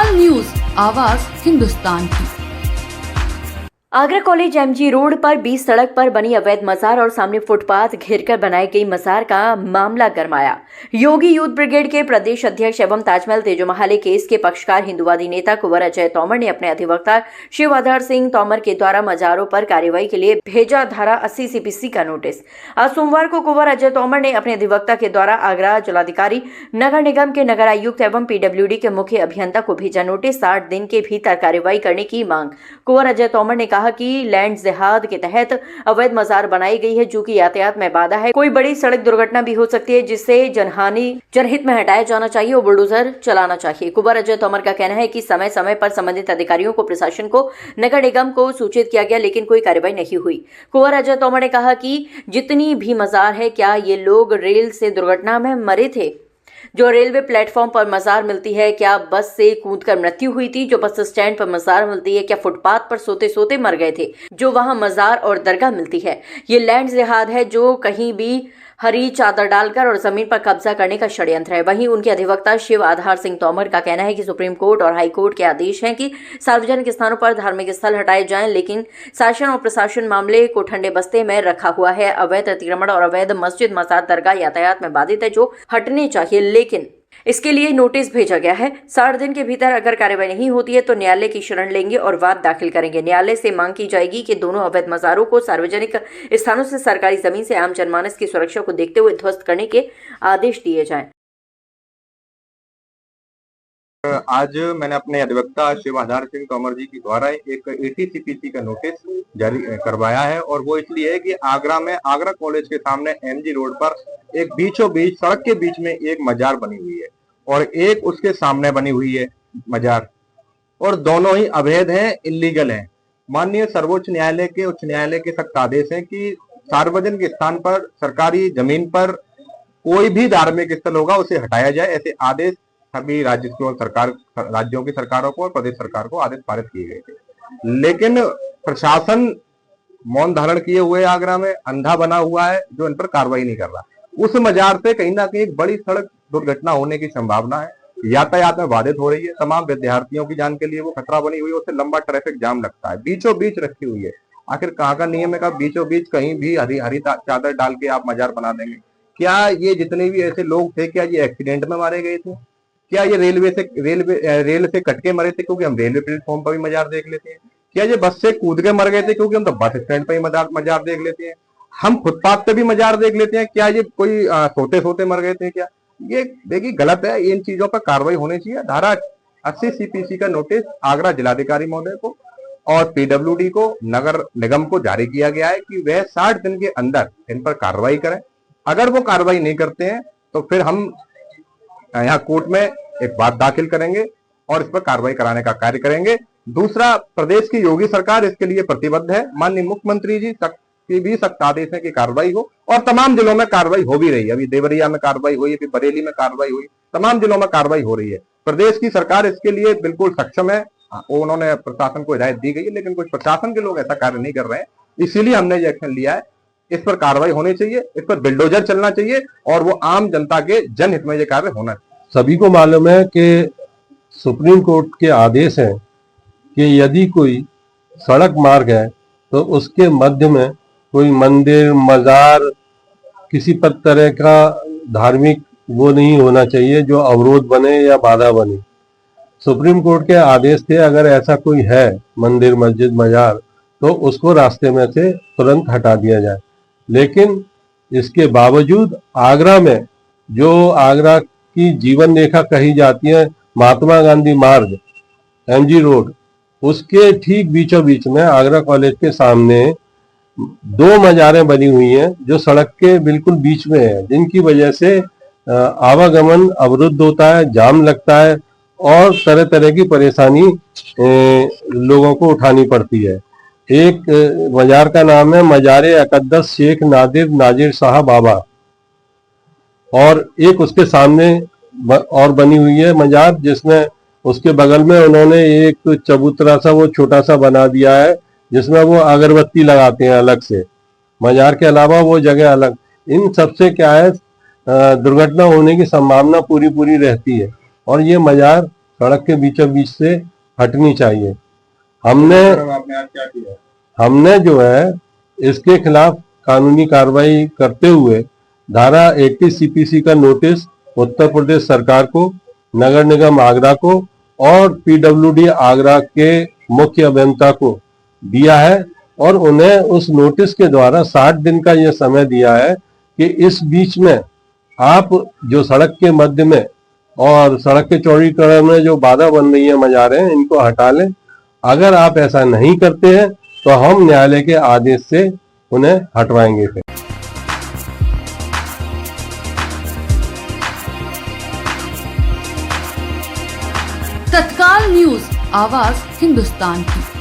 All news, आवाज हिंदुस्तान की। Agra college MG road पर बीच सड़क पर बनी अवैध मजार और सामने फुटपाथ घेरकर बनाई गई मजार का मामला गरमाया। योगी यूथ ब्रिगेड के प्रदेश अध्यक्ष एवं ताजमहल तेजोमहल केस के पक्षकार हिंदुवादी नेता कुंवर अजय तोमर ने अपने अधिवक्ता शिव आधार सिंह तोमर के द्वारा मजारों पर कार्रवाई के लिए भेजा धारा 80 CPC का नोटिस। आज सोमवार को कुंवर अजय तोमर ने अपने अधिवक्ता के द्वारा आगरा जिलाधिकारी, नगर निगम के नगर आयुक्त एवं PWD के मुख्य अभियंता को भेजा नोटिस। 60 दिन के भीतर कार्रवाई करने की मांग। कुंवर अजय तोमर ने कहा कि लैंड जिहाद के तहत अवैध मजार बनाई गई है, जो कि यातायात में बाधा है। कोई बड़ी सड़क दुर्घटना भी हो सकती है, जिससे जनहित में हटाया जाना चाहिए और बुलडोजर चलाना चाहिए। कुंवर अजय तोमर का कहना है कि समय समय पर संबंधित अधिकारियों को, प्रशासन को, नगर निगम को सूचित किया गया, लेकिन कोई कार्रवाई नहीं हुई। कुंवर अजय तोमर ने कहा कि जितनी भी मजार है, क्या ये लोग रेल से दुर्घटना में मरे थे? जो रेलवे प्लेटफॉर्म पर मजार मिलती है, क्या बस से कूदकर मृत्यु हुई थी? जो बस स्टैंड पर मजार मिलती है, क्या फुटपाथ पर सोते सोते मर गए थे? जो वहां मजार और दरगाह मिलती है, ये लैंड जिहाद है, जो कहीं भी हरी चादर डालकर और जमीन पर कब्जा करने का षड्यंत्र है। वहीं उनके अधिवक्ता शिव आधार सिंह तोमर का कहना है कि सुप्रीम कोर्ट और हाई कोर्ट के आदेश हैं कि सार्वजनिक स्थानों पर धार्मिक स्थल हटाए जाएं, लेकिन शासन और प्रशासन मामले को ठंडे बस्ते में रखा हुआ है। अवैध अतिक्रमण और अवैध मस्जिद, मजार, दरगाह यातायात में बाधित है, जो हटने चाहिए, लेकिन इसके लिए नोटिस भेजा गया है। 60 दिन के भीतर अगर कार्रवाई नहीं होती है तो न्यायालय की शरण लेंगे और वाद दाखिल करेंगे। न्यायालय से मांग की जाएगी कि दोनों अवैध मजारों को सार्वजनिक स्थानों से सरकारी जमीन से आम जनमानस की सुरक्षा को देखते हुए ध्वस्त करने के आदेश दिए जाएं। आज मैंने अपने अधिवक्ता शिव आधार सिंह तोमर जी के द्वारा एक 80 CPC का नोटिस जारी करवाया है, और वो इसलिए है कि आगरा में, आगरा कॉलेज के सामने एमजी रोड पर एक बीचों बीच, सड़क के बीच में एक मजार बनी हुई है और एक उसके सामने बनी हुई है मजार, और दोनों ही अवैध हैं, इलीगल हैं। माननीय सर्वोच्च न्यायालय के, उच्च न्यायालय के सख्त आदेश है कि सार्वजनिक स्थान पर, सरकारी जमीन पर कोई भी धार्मिक स्थल होगा उसे हटाया जाए। ऐसे आदेश सभी राज्यों की सरकारों को और प्रदेश सरकार को आदेश पारित किए गए थे, लेकिन प्रशासन मौन धारण किए हुए आगरा में अंधा बना हुआ है, जो इन पर कार्रवाई नहीं कर रहा। उस मजार से कहीं ना कहीं एक बड़ी सड़क दुर्घटना होने की संभावना है। यातायात में बाधित हो रही है, तमाम विद्यार्थियों की जान के लिए वो खतरा बनी हुई है, उससे लंबा ट्रैफिक जाम लगता है। बीचों बीच रखी हुई है। आखिर कहाँ का नियम है का बीचों बीच कहीं भी हरी चादर डाल के आप मजार बना देंगे? क्या ये जितने भी ऐसे लोग थे, क्या ये एक्सीडेंट में मारे गए थे? क्या ये रेल से कट के मरे थे क्योंकि हम रेलवे प्लेटफॉर्म पर भी मजार देख लेते हैं? क्या ये बस से कूद के मर गए थे क्योंकि हम तो बस स्टैंड पर ही मजार देख लेते हैं? हम फुटपाथ पे भी मजार देख लेते हैं। क्या ये कोई सोते सोते मर गए थे? क्या ये देखिए गलत है। इन चीजों पर कार्रवाई होनी चाहिए। धारा 80 CPC का नोटिस आगरा जिलाधिकारी महोदय को और PWD को, नगर निगम को जारी किया गया है कि वह 60 दिन के अंदर इन पर कार्रवाई करें। अगर वो कार्रवाई नहीं करते हैं तो फिर हम यहाँ कोर्ट में एक बात दाखिल करेंगे और इस पर कार्रवाई कराने का कार्य करेंगे। दूसरा, प्रदेश की योगी सरकार इसके लिए प्रतिबद्ध है। माननीय मुख्यमंत्री जी की भी सख्त आदेश है कि कार्रवाई हो, और तमाम जिलों में कार्रवाई हो भी रही है। अभी देवरिया में कार्रवाई हुई, अभी बरेली में कार्रवाई हुई, तमाम जिलों में कार्रवाई हो रही है। प्रदेश की सरकार इसके लिए बिल्कुल सक्षम है। उन्होंने प्रशासन को हिदायत दी गई है, लेकिन कुछ प्रशासन के लोग ऐसा कार्य नहीं कर रहे हैं, इसीलिए हमने ये एक्शन लिया है। इस पर कार्रवाई होनी चाहिए, इस पर बिल्डोजर चलना चाहिए और वो आम जनता के जनहित में ये कार्य होना चाहिए। सभी को मालूम है कि सुप्रीम कोर्ट के आदेश हैं कि यदि कोई सड़क मार्ग है तो उसके मध्य में कोई मंदिर, मजार, किसी तरह का धार्मिक वो नहीं होना चाहिए जो अवरोध बने या बाधा बने। सुप्रीम कोर्ट के आदेश थे, अगर ऐसा कोई है मंदिर, मस्जिद, मजार, तो उसको रास्ते में से तुरंत हटा दिया जाए। लेकिन इसके बावजूद आगरा में, जो आगरा की जीवन रेखा कही जाती है, महात्मा गांधी मार्ग, एमजी रोड, उसके ठीक बीचों बीच में आगरा कॉलेज के सामने 2 मजारें बनी हुई हैं जो सड़क के बिल्कुल बीच में है, जिनकी वजह से आवागमन अवरुद्ध होता है, जाम लगता है और तरह तरह की परेशानी लोगों को उठानी पड़ती है। एक मजार का नाम है मजारे अकद्दस शेख नादिर नाजिर शाह बाबा, और एक उसके सामने और बनी हुई है मजार, जिसमें उसके बगल में उन्होंने एक चबूतरा सा वो छोटा सा बना दिया है, जिसमें वो अगरबत्ती लगाते हैं अलग से। मजार के अलावा वो जगह अलग। इन सबसे क्या है, दुर्घटना होने की संभावना पूरी रहती है, और ये मजार सड़क के बीचों बीच से हटनी चाहिए। हमने आपने आज क्या किया? हमने जो है इसके खिलाफ कानूनी कार्रवाई करते हुए धारा 80 सीपीसी का नोटिस उत्तर प्रदेश सरकार को, नगर निगम आगरा को और पीडब्ल्यूडी आगरा के मुख्य अभियंता को दिया है और उन्हें उस नोटिस के द्वारा 60 दिन का यह समय दिया है कि इस बीच में आप जो सड़क के मध्य में और सड़क के चौड़ीकरण में जो बाधा बन रही है मजारें, इनको हटा लें। अगर आप ऐसा नहीं करते हैं तो हम न्यायालय के आदेश से उन्हें हटवाएंगे। फिर तत्काल न्यूज, आवाज हिंदुस्तान की।